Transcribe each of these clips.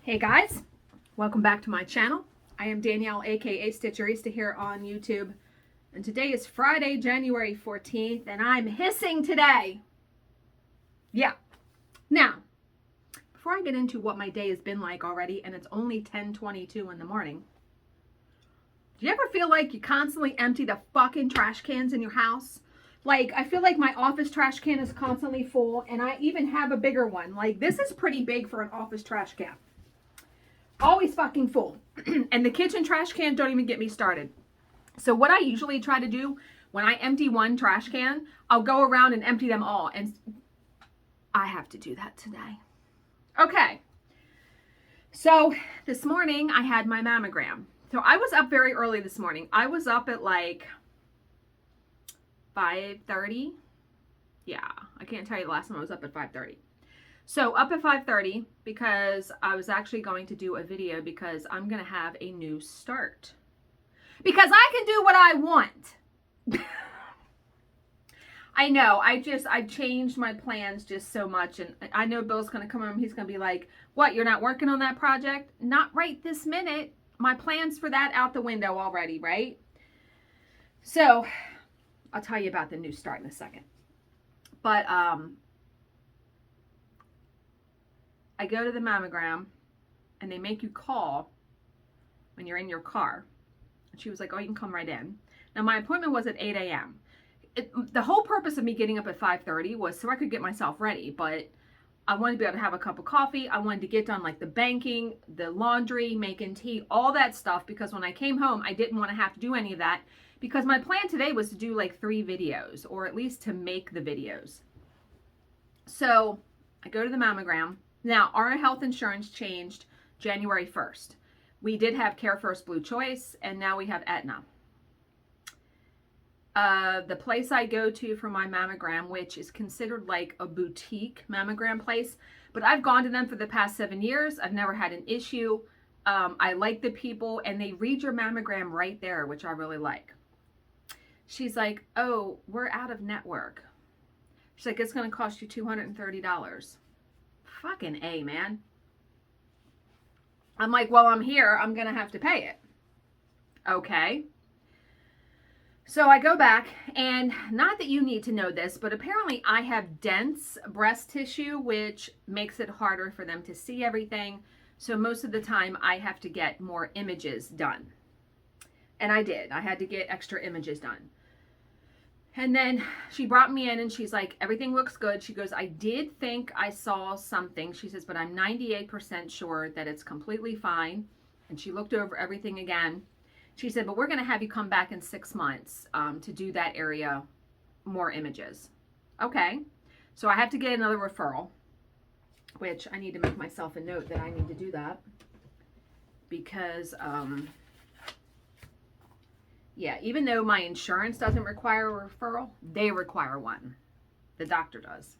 Hey guys, welcome back to my channel. I am Danielle, aka Stitcherista, here on YouTube, and today is Friday, January 14th, and I'm hissing today. Yeah. Now, before I get into what my day has been like already, and it's only 10:22 in the morning, do you ever feel like you constantly empty the fucking trash cans in your house? Like, I feel like my office trash can is constantly full, and I even have a bigger one. Like, this is pretty big for an office trash can. Always fucking full. And the kitchen trash can, don't even get me started. So what I usually try to do when I empty one trash can, I'll go around and empty them all. And I have to do that today. Okay. So this morning I had my mammogram. So I was up very early this morning. I was up at like 5:30. Yeah, I can't tell you the last time I was up at 5:30. So up at 5:30 because I was actually going to do a video because I'm going to have a new start. Because I can do what I want. I know, I've changed my plans just so much, and I know Bill's going to come home, he's going to be like, what, you're not working on that project? Not right this minute. My plans for that out the window already, right? So, I'll tell you about the new start in a second. But, I go to the mammogram, and they make you call when you're in your car. And she was like, oh, you can come right in. Now, my appointment was at 8 a.m. The whole purpose of me getting up at 5:30 was so I could get myself ready, but I wanted to be able to have a cup of coffee. I wanted to get done like the banking, the laundry, making tea, all that stuff, because when I came home, I didn't want to have to do any of that, because my plan today was to do like 3 videos, or at least to make the videos. So I go to the mammogram. Now, our health insurance changed January 1st. We did have Care First Blue Choice, and now we have Aetna. The place I go to for my mammogram, which is considered like a boutique mammogram place, but I've gone to them for the past 7 years. I've never had an issue. I like the people, and they read your mammogram right there, which I really like. She's like, oh, we're out of network. She's like, it's going to cost you $230. Fucking A, man. I'm like, well, I'm here. I'm going to have to pay it. Okay. So I go back, and not that you need to know this, but apparently I have dense breast tissue, which makes it harder for them to see everything. So most of the time I have to get more images done. And I did. I had to get extra images done. And then she brought me in, and she's like, everything looks good. She goes, I did think I saw something. She says, but I'm 98% sure that it's completely fine. And she looked over everything again. She said, but we're going to have you come back in 6 months to do that area, more images. Okay. So I have to get another referral, which I need to make myself a note that I need to do that. Because, yeah, even though my insurance doesn't require a referral, they require one. The doctor does.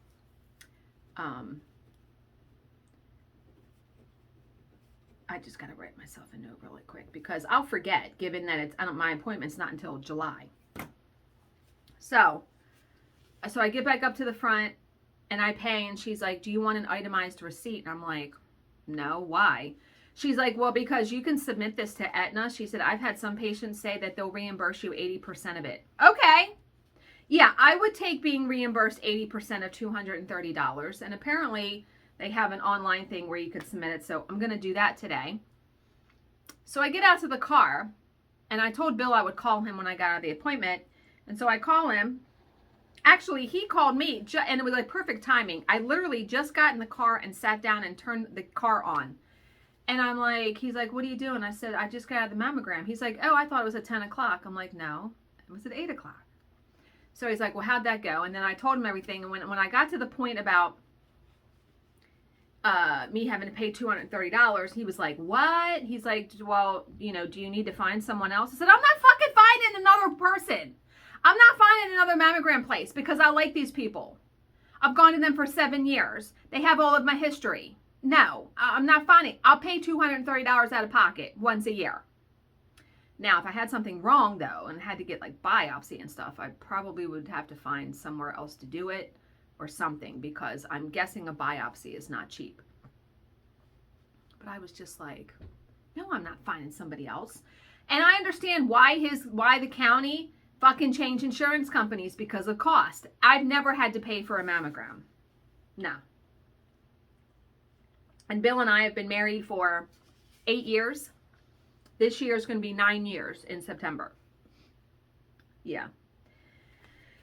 I just got to write myself a note really quick because I'll forget, given that my appointment's not until July. So I get back up to the front and I pay, and she's like, do you want an itemized receipt? And I'm like, no, why? She's like, well, because you can submit this to Aetna. She said, I've had some patients say that they'll reimburse you 80% of it. Okay. Yeah, I would take being reimbursed 80% of $230. And apparently they have an online thing where you could submit it. So I'm going to do that today. So I get out to the car, and I told Bill I would call him when I got out of the appointment. And so I call him. Actually, he called me, and it was like perfect timing. I literally just got in the car and sat down and turned the car on. And I'm like, he's like, what are you doing? I said, I just got out of the mammogram. He's like, oh, I thought it was at 10 o'clock. I'm like, no, it was at 8 o'clock. So he's like, well, how'd that go? And then I told him everything. And when I got to the point about me having to pay $230, he was like, what? He's like, well, you know, do you need to find someone else? I said, I'm not fucking finding another person. I'm not finding another mammogram place because I like these people. I've gone to them for 7 years. They have all of my history. No, I'm not finding. I'll pay $230 out of pocket once a year. Now, if I had something wrong, though, and had to get like biopsy and stuff, I probably would have to find somewhere else to do it or something, because I'm guessing a biopsy is not cheap. But I was just like, no, I'm not finding somebody else. And I understand why the county fucking changed insurance companies because of cost. I've never had to pay for a mammogram. No. And Bill and I have been married for 8 years. This year is going to be 9 years in September. Yeah.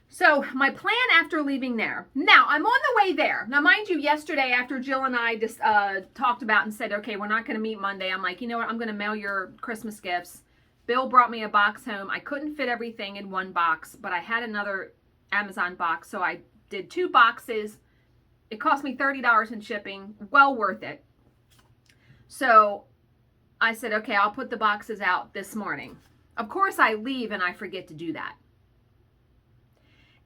So my plan after leaving there. Now, I'm on the way there. Now, mind you, yesterday after Jill and I just talked about and said, okay, we're not going to meet Monday. I'm like, you know what? I'm going to mail your Christmas gifts. Bill brought me a box home. I couldn't fit everything in one box, but I had another Amazon box. So I did 2 boxes. It cost me $30 in shipping. Well worth it. So I said, okay, I'll put the boxes out this morning. Of course, I leave and I forget to do that.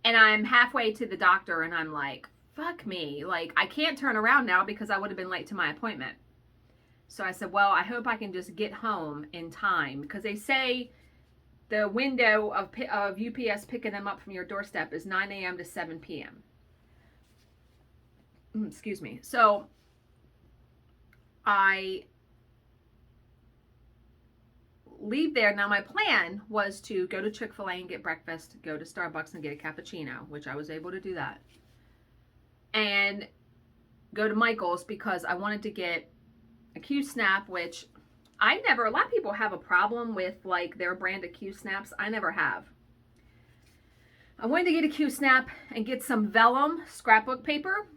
And I'm halfway to the doctor and I'm like, fuck me. Like, I can't turn around now because I would have been late to my appointment. So I said, well, I hope I can just get home in time, because they say the window of UPS picking them up from your doorstep is 9 a.m. to 7 p.m. Excuse me. So I leave there. Now, my plan was to go to Chick-fil-A and get breakfast, go to Starbucks and get a cappuccino, which I was able to do that, and go to Michael's because I wanted to get a Q-snap, which a lot of people have a problem with, like, their brand of Q-snaps. I never have. I wanted to get a Q-snap and get some vellum scrapbook paper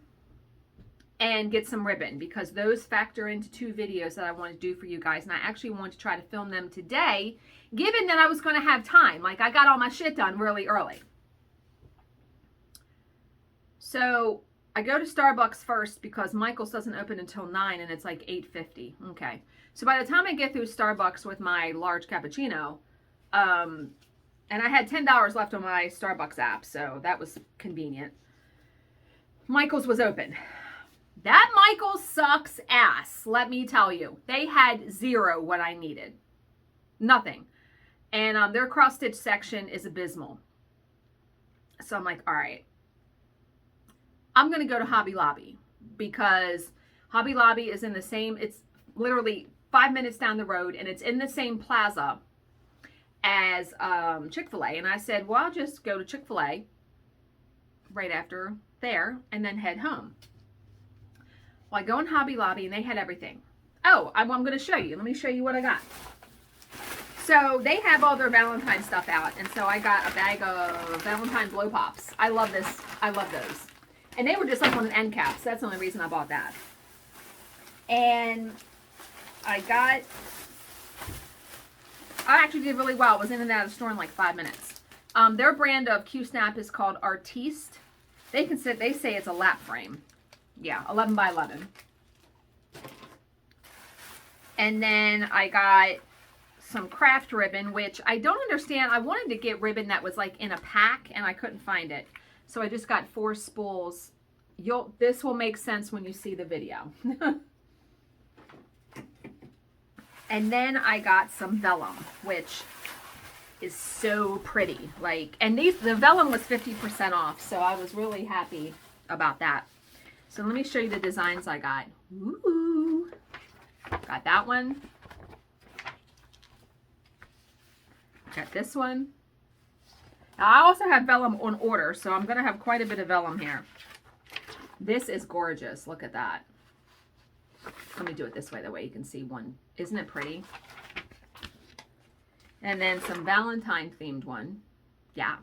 and get some ribbon, because those factor into 2 videos that I want to do for you guys. And I actually want to try to film them today, given that I was going to have time. Like, I got all my shit done really early. So I go to Starbucks first because Michael's doesn't open until 9 and it's like 8:50. Okay. So by the time I get through Starbucks with my large cappuccino, and I had $10 left on my Starbucks app, so that was convenient, Michael's was open. That Michael's sucks ass, let me tell you. They had 0 what I needed. Nothing. And their cross-stitch section is abysmal. So I'm like, all right, I'm going to go to Hobby Lobby, because Hobby Lobby is in the same, it's literally 5 minutes down the road, and it's in the same plaza as Chick-fil-A. And I said, well, I'll just go to Chick-fil-A right after there and then head home. Well, I go in Hobby Lobby and they had everything. Oh, I'm going to show you. Let me show you what I got. So they have all their Valentine stuff out. And so I got a bag of Valentine blow pops. I love this. I love those. And they were just like on an end cap. So that's the only reason I bought that. And I actually did really well. I was in and out of the store in like 5 minutes. Their brand of Q-snap is called Artiste. They say it's a lap frame. Yeah, 11 by 11. And then I got some craft ribbon, which I don't understand. I wanted to get ribbon that was like in a pack and I couldn't find it. So I just got 4 spools. This will make sense when you see the video. And then I got some vellum, which is so pretty. Like, and the vellum was 50% off, so I was really happy about that. So let me show you the designs I got. Ooh. Got that one. Got this one. Now, I also have vellum on order, so I'm going to have quite a bit of vellum here. This is gorgeous. Look at that. Let me do it this way. That way you can see one. Isn't it pretty? And then some Valentine themed one. Yeah.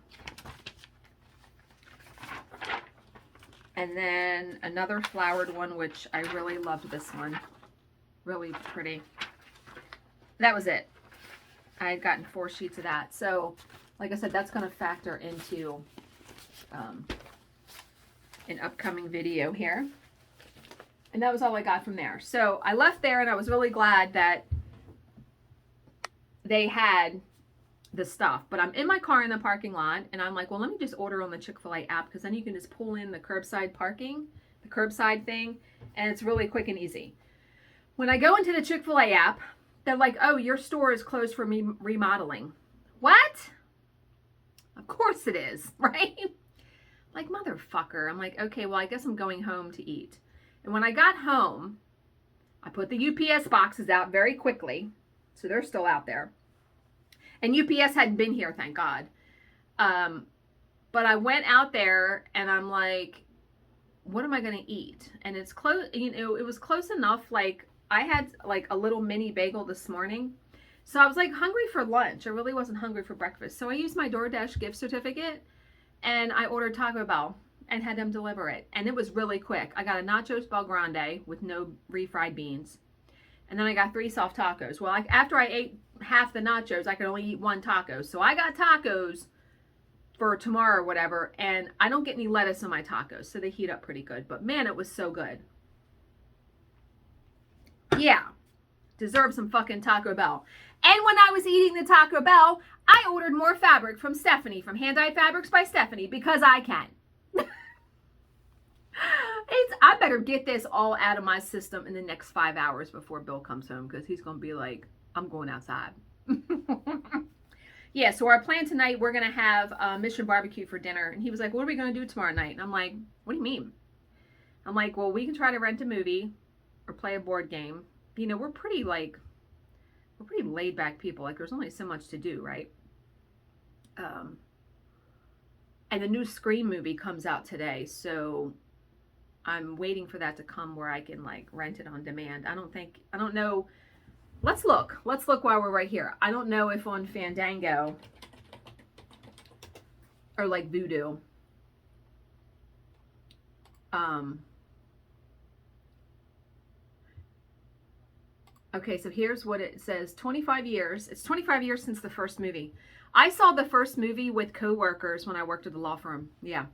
And then another flowered one, which I really loved this one. Really pretty. That was it. I had gotten 4 sheets of that. So, like I said, that's going to factor into an upcoming video here. And that was all I got from there. So I left there and I was really glad that they had the stuff. But I'm in my car in the parking lot and I'm like, well, let me just order on the Chick-fil-A app, because then you can just pull in the curbside parking, the curbside thing, and it's really quick and easy. When I go into the Chick-fil-A app, they're like, oh, your store is closed for remodeling. What? Of course it is, right? Like, motherfucker. I'm like, okay, well, I guess I'm going home to eat. And when I got home, I put the UPS boxes out very quickly. So they're still out there. And UPS hadn't been here, thank God. But I went out there and I'm like, what am I going to eat? And it's close, you know, it was close enough. Like I had like a little mini bagel this morning. So I was like hungry for lunch. I really wasn't hungry for breakfast. So I used my DoorDash gift certificate and I ordered Taco Bell and had them deliver it. And it was really quick. I got a nachos Bel Grande with no refried beans. And then I got 3 soft tacos. Well, like after I ate half the nachos, I could only eat 1 taco. So I got tacos for tomorrow or whatever, and I don't get any lettuce in my tacos, so they heat up pretty good. But man, it was so good. Yeah, deserve some fucking Taco Bell. And when I was eating the Taco Bell, I ordered more fabric from Stephanie, from Hand-Dyed Fabrics by Stephanie, because I can. I better get this all out of my system in the next 5 hours before Bill comes home, because he's going to be like, I'm going outside. Yeah, so our plan tonight, we're going to have Mission Barbecue for dinner. And he was like, what are we going to do tomorrow night? And I'm like, what do you mean? I'm like, well, we can try to rent a movie or play a board game. You know, we're pretty laid back people. Like, there's only so much to do, right? And the new Scream movie comes out today. So I'm waiting for that to come where I can, like, rent it on demand. I don't know. Let's look while we're right here. I don't know if on Fandango or like Voodoo. Okay, so here's what it says. 25 years. It's 25 years since the first movie. I saw the first movie with co-workers when I worked at the law firm. Yeah.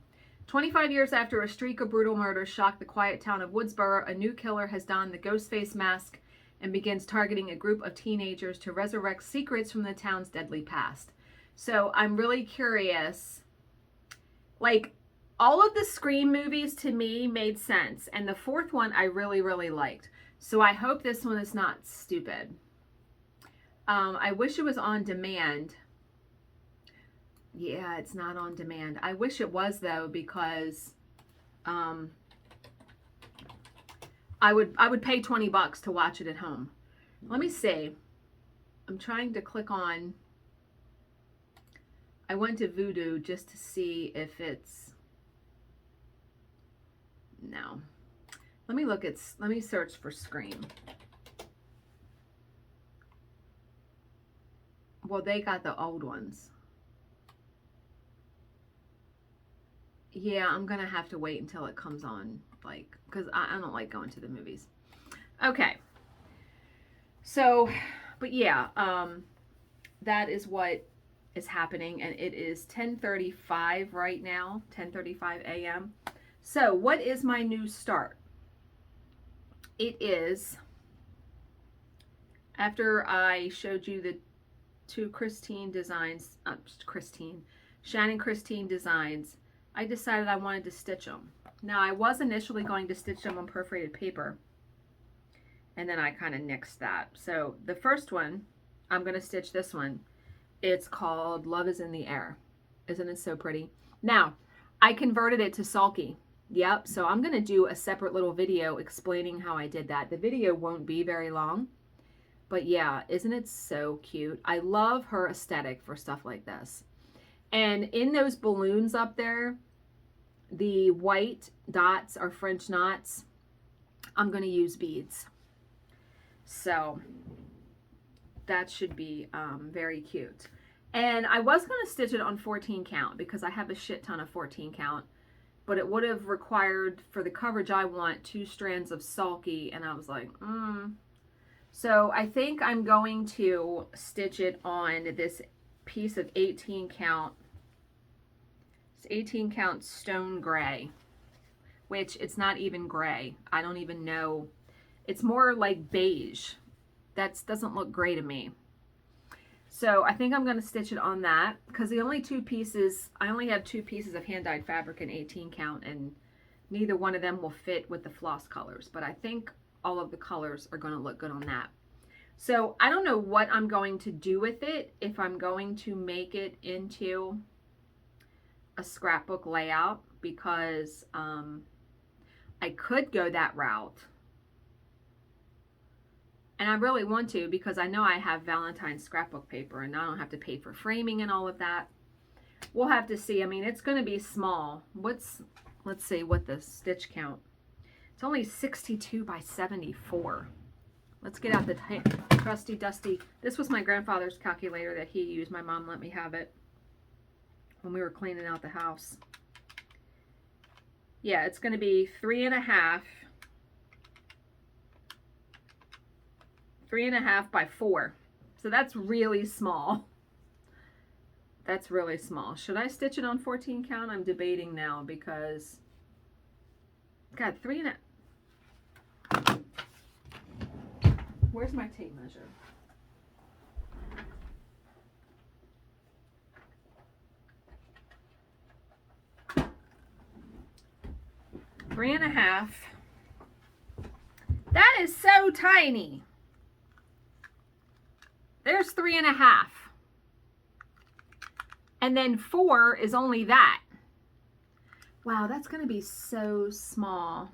25 years after a streak of brutal murders shocked the quiet town of Woodsboro, a new killer has donned the ghost face mask and begins targeting a group of teenagers to resurrect secrets from the town's deadly past. So I'm really curious. Like, all of the Scream movies to me made sense. And the fourth one I really, really liked. So I hope this one is not stupid. I wish it was on demand. Yeah, it's not on demand. I wish it was, though, because I would pay $20 to watch it at home. Let me see. I'm trying to click on. I went to Voodoo just to see if it's. No. Let me search for Scream. Well, they got the old ones. Yeah, I'm going to have to wait until it comes on, like, because I don't like going to the movies. Okay. So, but yeah, that is what is happening, and it is 10:35 right now, 10:35 a.m. So, what is my new start? It is, after I showed you the 2 Shannon Christine designs, I decided I wanted to stitch them. Now, I was initially going to stitch them on perforated paper, and then I kind of nixed that. So the first one, I'm going to stitch this one. It's called Love is in the Air. Isn't it so pretty? Now, I converted it to Sulky. Yep, so I'm going to do a separate little video explaining how I did that. The video won't be very long, but yeah, isn't it so cute? I love her aesthetic for stuff like this. And in those balloons up there, the white dots are French knots. I'm going to use beads. So that should be very cute. And I was going to stitch it on 14 count because I have a shit ton of 14 count. But it would have required, for the coverage I want, 2 strands of Sulky. And I was like, So I think I'm going to stitch it on this piece of 18 count. 18 count stone gray, which it's not even gray. I don't even know. It's more like beige. That doesn't look gray to me. So I think I'm going to stitch it on that because I only have 2 pieces of hand-dyed fabric in 18 count, and neither one of them will fit with the floss colors, but I think all of the colors are going to look good on that. So I don't know what I'm going to do with it, if I'm going to make it into a scrapbook layout, because I could go that route, And I really want to, because I know I have Valentine's scrapbook paper and I don't have to pay for framing and all of that. We'll have to see. I mean, it's going to be small. Let's see what the stitch count. It's only 62 by 74. Let's get out the trusty dusty. This was my grandfather's calculator that he used. My mom let me have it when we were cleaning out the house. Yeah, it's going to be 3.5. 3.5 by 4. So that's really small. That's really small. Should I stitch it on 14 count? I'm debating now because, God, 3.5. Where's my tape measure? Three and a half. That is so tiny. There's 3.5. And then 4 is only that. Wow, that's going to be so small.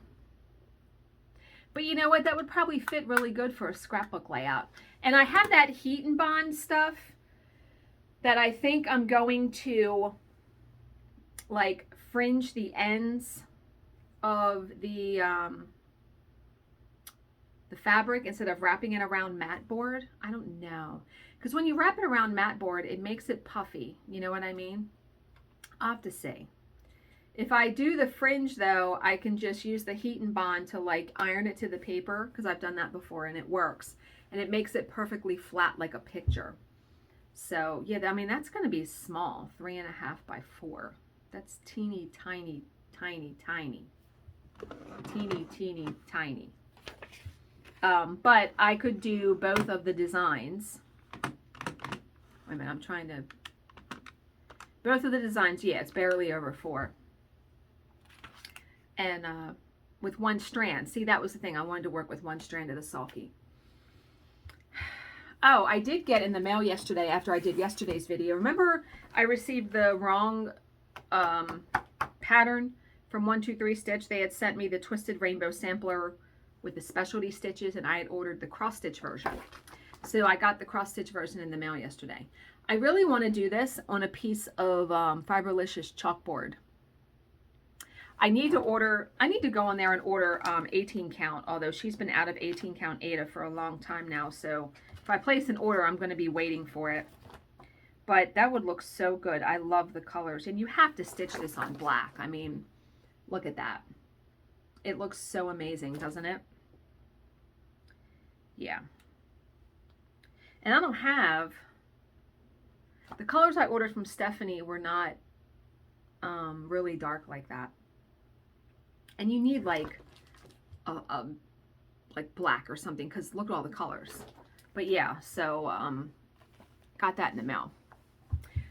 But you know what? That would probably fit really good for a scrapbook layout. And I have that heat and bond stuff that I think I'm going to like fringe the ends of the fabric instead of wrapping it around mat board. I don't know. Because when you wrap it around mat board, it makes it puffy. You know what I mean? I'll have to see. If I do the fringe though, I can just use the heat and bond to like iron it to the paper, because I've done that before and it works. And it makes it perfectly flat like a picture. So yeah, I mean, that's going to be small. 3.5 by 4. That's teeny, tiny, tiny, tiny. Teeny, teeny, tiny. But I could do both of the designs. Wait a minute, I'm trying to... Both of the designs, yeah, it's barely over 4. And with one strand. See, that was the thing. I wanted to work with one strand of the Sulky. Oh, I did get in the mail yesterday after I did yesterday's video. Remember, I received the wrong pattern from 123 Stitch. They had sent me the Twisted Rainbow sampler with the specialty stitches, and I had ordered the cross stitch version. So I got the cross stitch version in the mail yesterday. I really want to do this on a piece of Fiberlicious chalkboard. I need to go on there and order 18 count, although she's been out of 18 count Aida for a long time now. So if I place an order, I'm going to be waiting for it. But that would look so good. I love the colors. And you have to stitch this on black. I mean, look at that. It looks so amazing, doesn't it? Yeah. And I don't have... The colors I ordered from Stephanie were not really dark like that. And you need like black or something, because look at all the colors. But yeah, so got that in the mail.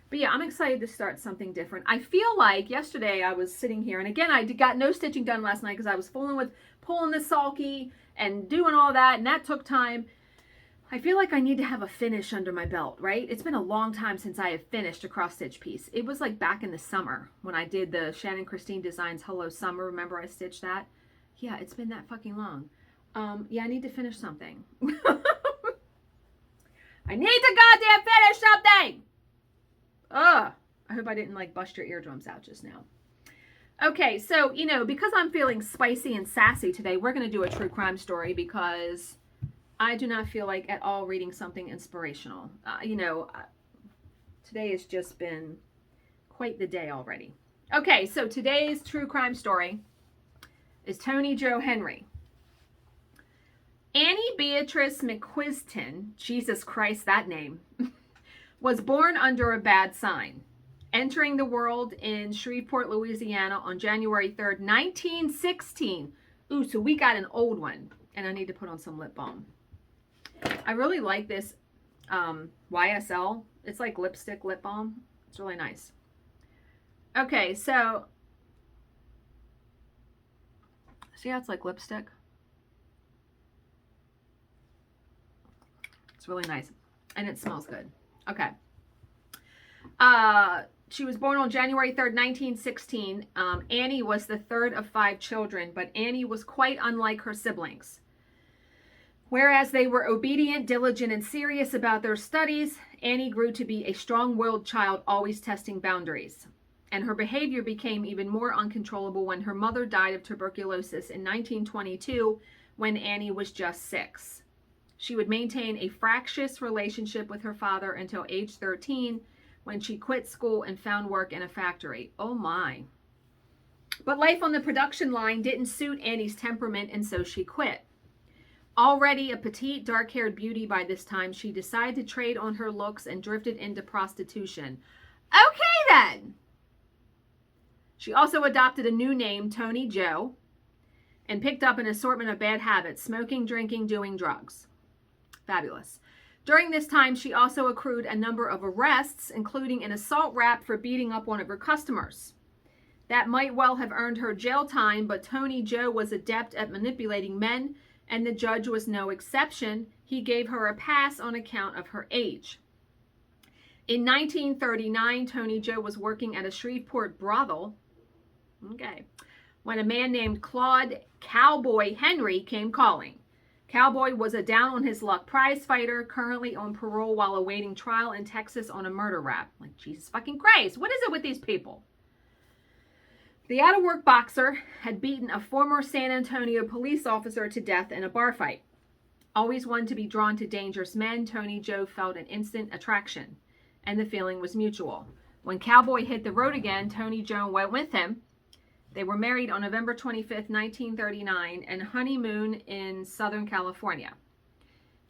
But yeah, I'm excited to start something different. I feel like yesterday I was sitting here, and again, I got no stitching done last night because I was fooling with pulling the Sulky and doing all that, and that took time. I feel like I need to have a finish under my belt, right? It's been a long time since I have finished a cross stitch piece. It was like back in the summer when I did the Shannon Christine Designs Hello Summer. Remember I stitched that? Yeah, it's been that fucking long. Yeah, I need to finish something. I need to goddamn finish something! Ugh. I hope I didn't like bust your eardrums out just now. Okay, so, you know, because I'm feeling spicy and sassy today, we're going to do a true crime story because I do not feel like at all reading something inspirational. You know, today has just been quite the day already. Okay, so today's true crime story is Toni Jo Henry. Annie Beatrice McQuiston, Jesus Christ, that name, was born under a bad sign, entering the world in Shreveport, Louisiana on January 3rd, 1916. Ooh, so we got an old one, and I need to put on some lip balm. I really like this YSL. It's like lipstick lip balm. It's really nice. Okay, so see how it's like lipstick? It's really nice. And it smells good. Okay. She was born on January 3rd, 1916. Annie was the third of 5 children, but Annie was quite unlike her siblings. Whereas they were obedient, diligent, and serious about their studies, Annie grew to be a strong-willed child, always testing boundaries. And her behavior became even more uncontrollable when her mother died of tuberculosis in 1922, when Annie was just 6. She would maintain a fractious relationship with her father until age 13, when she quit school and found work in a factory. Oh my. But life on the production line didn't suit Annie's temperament, and so she quit. Already a petite, dark-haired beauty by this time, she decided to trade on her looks and drifted into prostitution. Okay then! She also adopted a new name, Toni Jo, and picked up an assortment of bad habits: smoking, drinking, doing drugs. Fabulous. During this time, she also accrued a number of arrests, including an assault rap for beating up one of her customers. That might well have earned her jail time, but Toni Jo was adept at manipulating men, and the judge was no exception. He gave her a pass on account of her age. In 1939, Toni Jo was working at a Shreveport brothel, when a man named Claude Cowboy Henry came calling. Cowboy was a down-on-his-luck prize fighter, currently on parole while awaiting trial in Texas on a murder rap. Like, Jesus fucking Christ, what is it with these people? The out-of-work boxer had beaten a former San Antonio police officer to death in a bar fight. Always one to be drawn to dangerous men, Toni Jo felt an instant attraction, and the feeling was mutual. When Cowboy hit the road again, Toni Jo went with him. They were married on November 25th, 1939, and honeymoon in Southern California.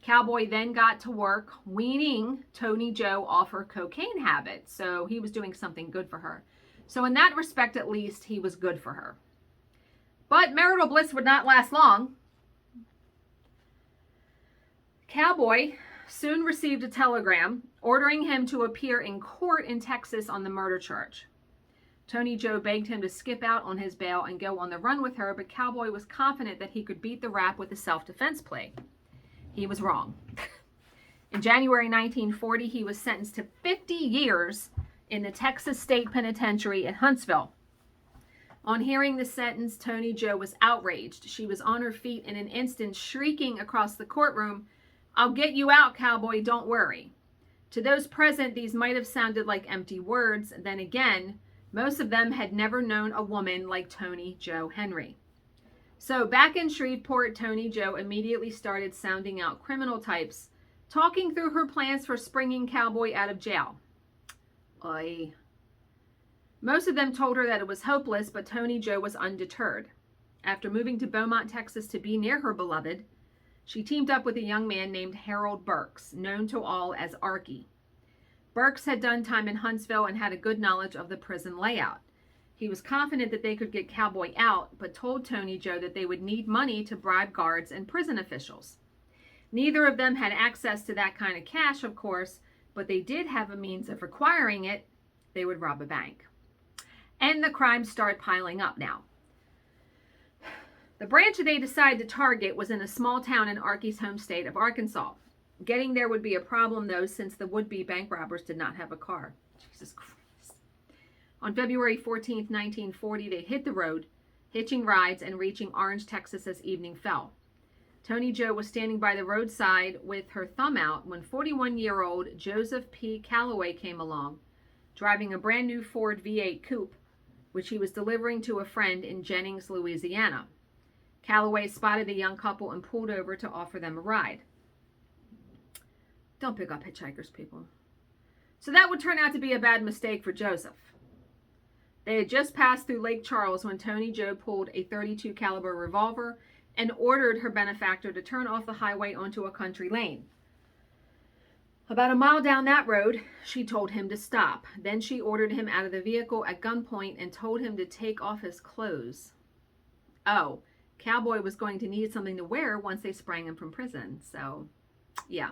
Cowboy then got to work weaning Toni Jo off her cocaine habit, so he was doing something good for her. So in that respect, at least, he was good for her. But marital bliss would not last long. Cowboy soon received a telegram ordering him to appear in court in Texas on the murder charge. Toni Jo begged him to skip out on his bail and go on the run with her, but Cowboy was confident that he could beat the rap with a self-defense plea. He was wrong. In January 1940, he was sentenced to 50 years in the Texas State Penitentiary at Huntsville. On hearing the sentence, Toni Jo was outraged. She was on her feet in an instant, shrieking across the courtroom, "I'll get you out, Cowboy, don't worry." To those present, these might have sounded like empty words. Then again, most of them had never known a woman like Toni Jo Henry. So back in Shreveport, Toni Jo immediately started sounding out criminal types, talking through her plans for springing Cowboy out of jail. Oy. Most of them told her that it was hopeless, but Toni Jo was undeterred. After moving to Beaumont, Texas to be near her beloved, she teamed up with a young man named Harold Burks, known to all as Arky. Burks had done time in Huntsville and had a good knowledge of the prison layout. He was confident that they could get Cowboy out, but told Toni Jo that they would need money to bribe guards and prison officials. Neither of them had access to that kind of cash, of course, but they did have a means of requiring it. They would rob a bank. And the crimes start piling up now. The branch they decided to target was in a small town in Arky's home state of Arkansas. Getting there would be a problem, though, since the would-be bank robbers did not have a car. Jesus Christ. On February 14th, 1940, they hit the road, hitching rides and reaching Orange, Texas as evening fell. Toni Jo was standing by the roadside with her thumb out when 41-year-old Joseph P. Calloway came along, driving a brand new Ford V8 coupe, which he was delivering to a friend in Jennings, Louisiana. Calloway spotted the young couple and pulled over to offer them a ride. Don't pick up hitchhikers, people. So that would turn out to be a bad mistake for Joseph. They had just passed through Lake Charles when Toni Jo pulled a .32 caliber revolver and ordered her benefactor to turn off the highway onto a country lane. About a mile down that road, she told him to stop. Then she ordered him out of the vehicle at gunpoint and told him to take off his clothes. Oh, Cowboy was going to need something to wear once they sprang him from prison. So, yeah.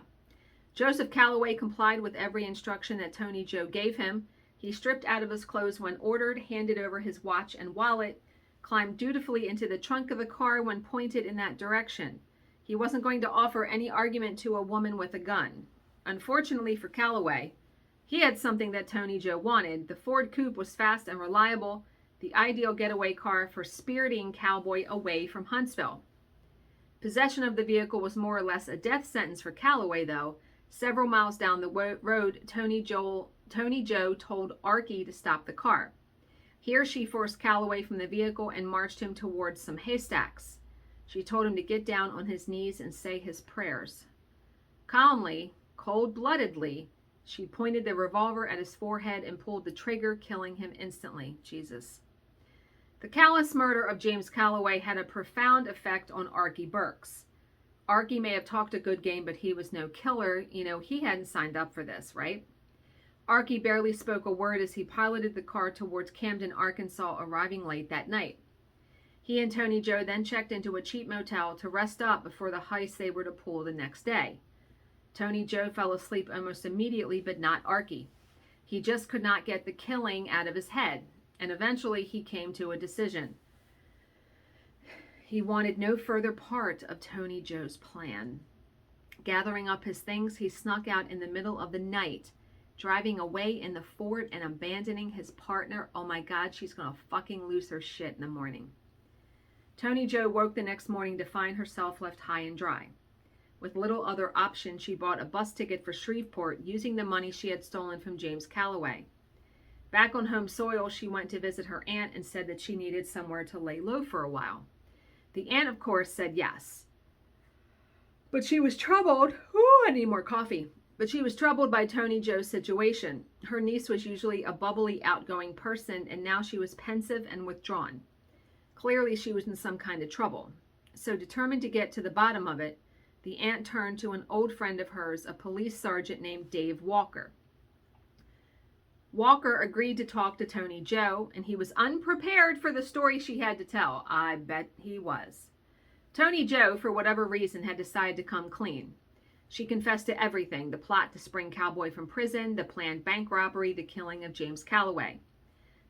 Joseph Calloway complied with every instruction that Toni Jo gave him. He stripped out of his clothes when ordered, handed over his watch and wallet, climbed dutifully into the trunk of the car when pointed in that direction. He wasn't going to offer any argument to a woman with a gun. Unfortunately for Calloway, he had something that Toni Jo wanted. The Ford coupe was fast and reliable, the ideal getaway car for spiriting Cowboy away from Huntsville. Possession of the vehicle was more or less a death sentence for Calloway, though. Several miles down the road, Toni Jo told Archie to stop the car. Here she forced Calloway from the vehicle and marched him towards some haystacks. She told him to get down on his knees and say his prayers. Calmly, cold-bloodedly, she pointed the revolver at his forehead and pulled the trigger, killing him instantly. Jesus. The callous murder of James Calloway had a profound effect on Archie Burks. Archie may have talked a good game, but he was no killer. You know, he hadn't signed up for this, right? Archie barely spoke a word as he piloted the car towards Camden, Arkansas, arriving late that night. He and Toni Jo then checked into a cheap motel to rest up before the heist they were to pull the next day. Toni Jo fell asleep almost immediately, but not Archie. He just could not get the killing out of his head, and eventually he came to a decision. He wanted no further part of Toni Jo's plan. Gathering up his things, he snuck out in the middle of the night, driving away in the Ford and abandoning his partner. Oh my God, she's gonna fucking lose her shit in the morning. Toni Jo woke the next morning to find herself left high and dry. With little other option, she bought a bus ticket for Shreveport using the money she had stolen from James Calloway. Back on home soil, she went to visit her aunt and said that she needed somewhere to lay low for a while. The aunt, of course, said yes. But she was troubled. Ooh, I need more coffee. But she was troubled by Toni Jo's situation. Her niece was usually a bubbly, outgoing person, and now she was pensive and withdrawn. Clearly, she was in some kind of trouble. So determined to get to the bottom of it, the aunt turned to an old friend of hers, a police sergeant named Dave Walker. Walker agreed to talk to Toni Jo, and he was unprepared for the story she had to tell. I bet he was. Toni Jo, for whatever reason, had decided to come clean. She confessed to everything: the plot to spring Cowboy from prison, the planned bank robbery, the killing of James Calloway.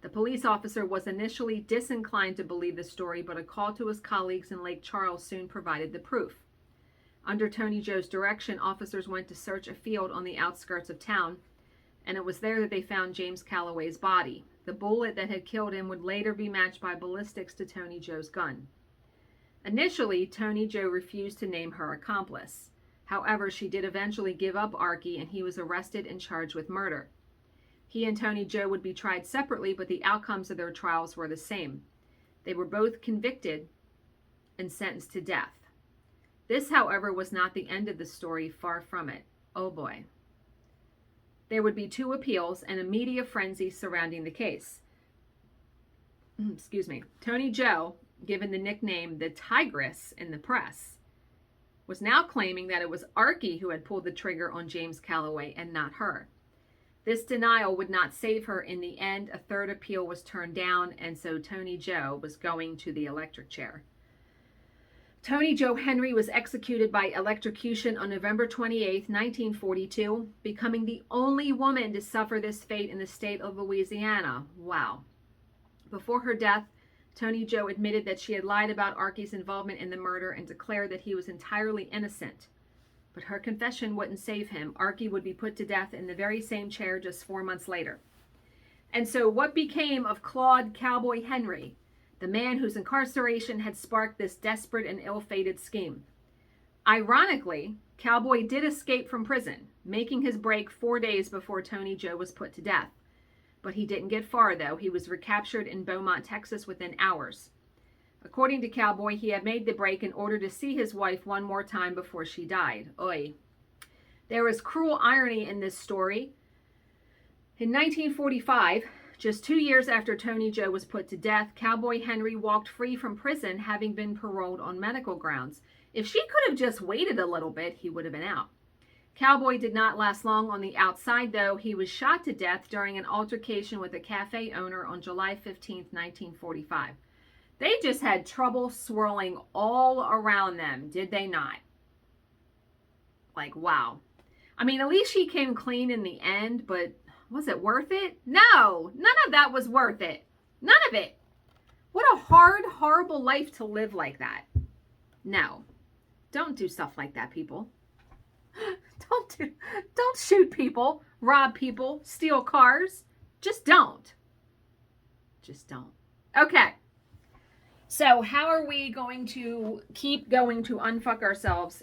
The police officer was initially disinclined to believe the story, but a call to his colleagues in Lake Charles soon provided the proof. Under Toni Jo's direction, officers went to search a field on the outskirts of town, and it was there that they found James Calloway's body. The bullet that had killed him would later be matched by ballistics to Toni Jo's gun. Initially, Toni Jo refused to name her accomplice. However, she did eventually give up Archie, and he was arrested and charged with murder. He and Toni Jo would be tried separately, but the outcomes of their trials were the same. They were both convicted and sentenced to death. This, however, was not the end of the story, far from it. Oh boy. There would be 2 appeals and a media frenzy surrounding the case. Excuse me. Toni Jo, given the nickname the Tigress in the press, was now claiming that it was Archie who had pulled the trigger on James Calloway and not her. This denial would not save her. In the end, a 3rd appeal was turned down, and so Toni Jo was going to the electric chair. Toni Jo Henry was executed by electrocution on November 28, 1942, becoming the only woman to suffer this fate in the state of Louisiana. Wow. Before her death, Toni Jo admitted that she had lied about Archie's involvement in the murder and declared that he was entirely innocent. But her confession wouldn't save him. Archie would be put to death in the very same chair just 4 months later. And so what became of Claude Cowboy Henry, the man whose incarceration had sparked this desperate and ill-fated scheme? Ironically, Cowboy did escape from prison, making his break 4 days before Toni Jo was put to death. But he didn't get far, though. He was recaptured in Beaumont, Texas within hours. According to Cowboy, he had made the break in order to see his wife one more time before she died. Oy. There was cruel irony in this story. In 1945, just 2 years after Toni Jo was put to death, Cowboy Henry walked free from prison, having been paroled on medical grounds. If she could have just waited a little bit, he would have been out. Cowboy did not last long on the outside, though. He was shot to death during an altercation with a cafe owner on July 15, 1945. They just had trouble swirling all around them, did they not? Like, wow. I mean, at least she came clean in the end, but was it worth it? No, none of that was worth it. None of it. What a hard, horrible life to live like that. No, don't do stuff like that, people. Don't shoot people, rob people, steal cars. Just don't. Just don't. Okay. So how are we going to keep going to unfuck ourselves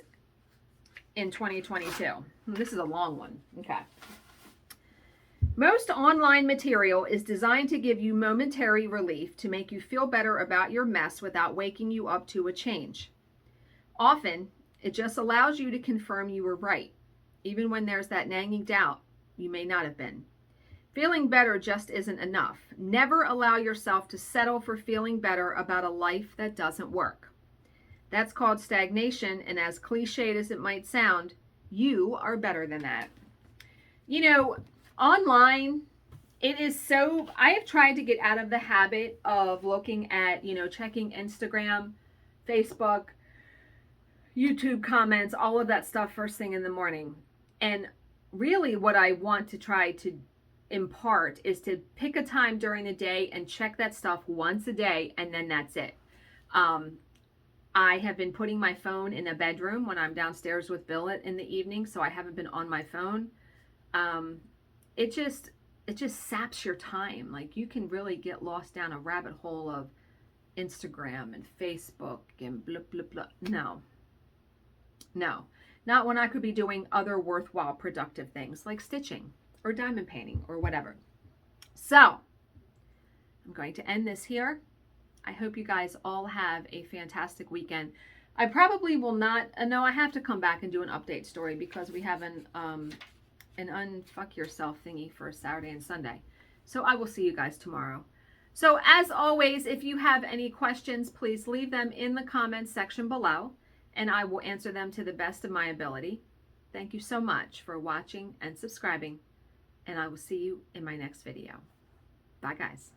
in 2022? This is a long one. Okay. Most online material is designed to give you momentary relief to make you feel better about your mess without waking you up to a change. Often, it just allows you to confirm you were right, even when there's that nagging doubt you may not have been. Feeling better just isn't enough. Never allow yourself to settle for feeling better about a life that doesn't work. That's called stagnation, and as cliched as it might sound, you are better than that. You know, online, it is so, I have tried to get out of the habit of looking at, checking Instagram, Facebook, YouTube comments, all of that stuff first thing in the morning. And really what I want to try to impart is to pick a time during the day and check that stuff once a day, and then that's it. I have been putting my phone in a bedroom when I'm downstairs with Bill in the evening, so I haven't been on my phone. It just saps your time. Like, you can really get lost down a rabbit hole of Instagram and Facebook and blah, blah, blah. No, not when I could be doing other worthwhile productive things like stitching or diamond painting or whatever. So I'm going to end this here. I hope you guys all have a fantastic weekend. I probably will not, no, I have to come back and do an update story because we have an unfuck yourself thingy for Saturday and Sunday. So I will see you guys tomorrow. So as always, if you have any questions, please leave them in the comments section below, and I will answer them to the best of my ability. Thank you so much for watching and subscribing, and I will see you in my next video. Bye, guys.